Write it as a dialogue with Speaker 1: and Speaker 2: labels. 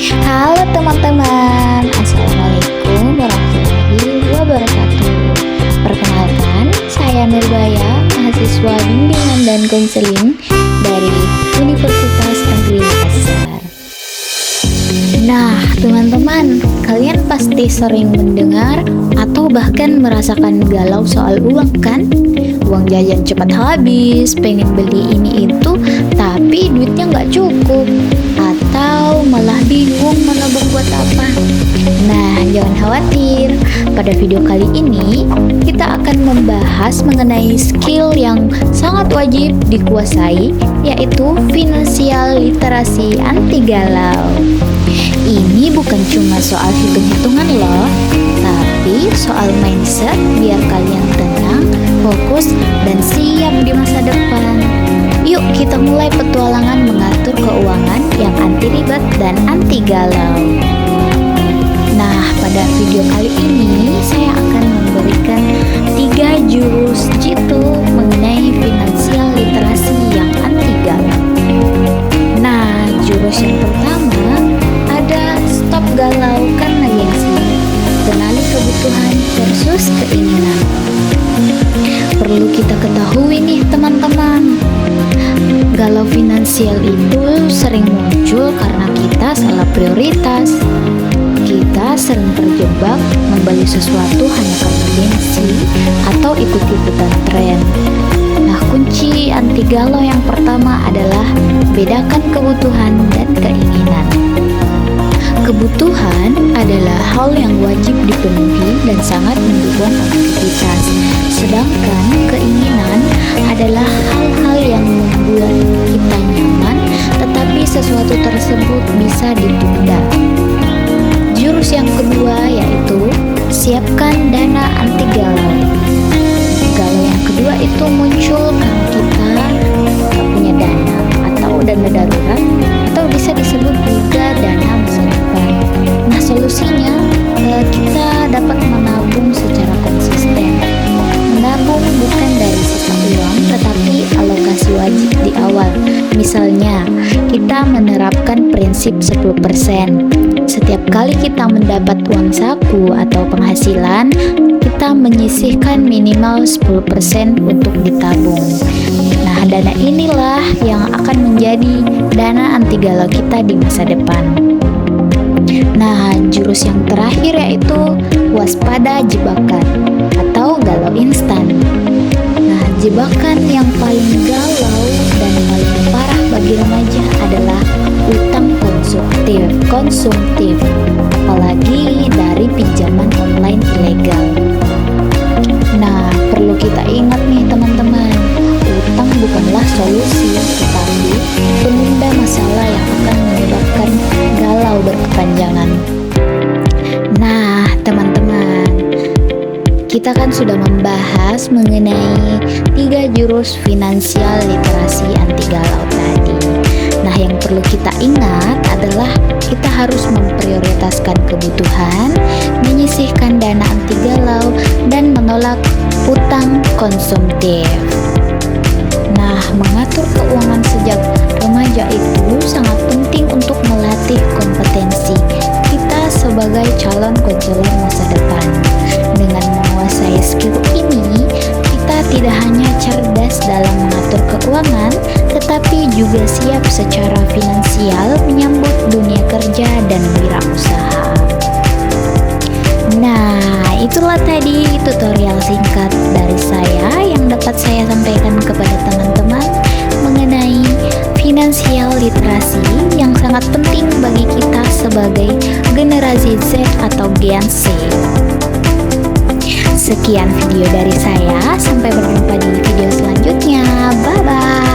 Speaker 1: Halo teman-teman, Assalamualaikum warahmatullahi wabarakatuh. Perkenalkan, saya Nurbaya, mahasiswa bimbingan dan konseling dari Universitas Negeri Makassar. Nah, teman-teman, kalian pasti sering mendengar atau bahkan merasakan galau soal uang kan? Uang jajan cepat habis, pengen beli ini itu, tapi duitnya nggak cukup. Atau malah bingung mau nabung buat apa. Nah, jangan khawatir. Pada video kali ini, kita akan membahas mengenai skill yang sangat wajib dikuasai, yaitu finansial literasi anti galau. Ini bukan cuma soal hitung-hitungan loh, tapi soal mindset biar kalian tenang, fokus, dan siap di masa depan. Yuk kita mulai petualangan mengatur keuangan yang anti ribet dan anti galau. Nah, pada video kali ini saya akan memberikan 3 jurus jitu mengenai finansial literasi yang anti galau. Nah, jurus yang pertama ada stop galau karena gengsi. Kenali kebutuhan versus keinginan. Perlu kita ketahui nih teman-teman, galau finansial itu sering muncul karena kita salah prioritas. Kita sering terjebak membeli sesuatu hanya karena gengsi atau ikut-ikutan tren. Nah, kunci anti galau yang pertama adalah bedakan kebutuhan dan keinginan. Kebutuhan adalah hal yang wajib dipenuhi dan sangat mendukung aktivitas. Sedangkan keinginan adalah hal-hal yang membuat kita nyaman, tetapi sesuatu tersebut bisa ditunda. Jurus yang kedua yaitu siapkan dana anti galau. Galau yang kedua itu muncul karena kita tak punya dana atau dana darurat, atau bisa disebut juga dana masa depan. Nah, solusinya kita dapat menabung secara konsisten. Menabung bukan dari sisa uang, tetapi alokasi wajib di awal. Misalnya, kita menerapkan prinsip 10%. Setiap kali kita mendapat uang saku atau penghasilan, kita menyisihkan minimal 10% untuk ditabung. Nah, dana inilah yang akan menjadi dana anti galau kita di masa depan. Nah, jurus yang terakhir yaitu waspada jebakan atau galau instan. Nah, jebakan yang paling galau dan paling parah bagi remaja adalah utang konsumtif, apalagi dari pinjaman online ilegal. Nah, perlu kita ingat nih teman-teman, utang bukanlah solusi, tetapi penunda masalah yang akan menyebabkan galau berkepanjangan. Nah, teman-teman, kita kan sudah membahas mengenai 3 jurus finansial literasi anti galau tadi. Nah, yang perlu kita ingat adalah kita harus memprioritaskan kebutuhan, menyisihkan dana anti galau, dan menolak utang konsumtif. Nah, mengatur keuangan sejak remaja itu sangat penting untuk melatih kompetensi kita sebagai calon konselor masa depan. Dengan menguasai skill ini, kita tidak hanya cerdas dalam mengatur keuangan, tetapi juga siap secara finansial menyambut dunia kerja dan wirausaha. Nah, itulah tadi tutorial singkat dari saya yang dapat saya sampaikan kepada teman-teman mengenai finansial literasi yang sangat penting bagi kita sebagai generasi Z atau Gen Z. Sekian video dari saya, sampai berjumpa di video selanjutnya. Bye-bye.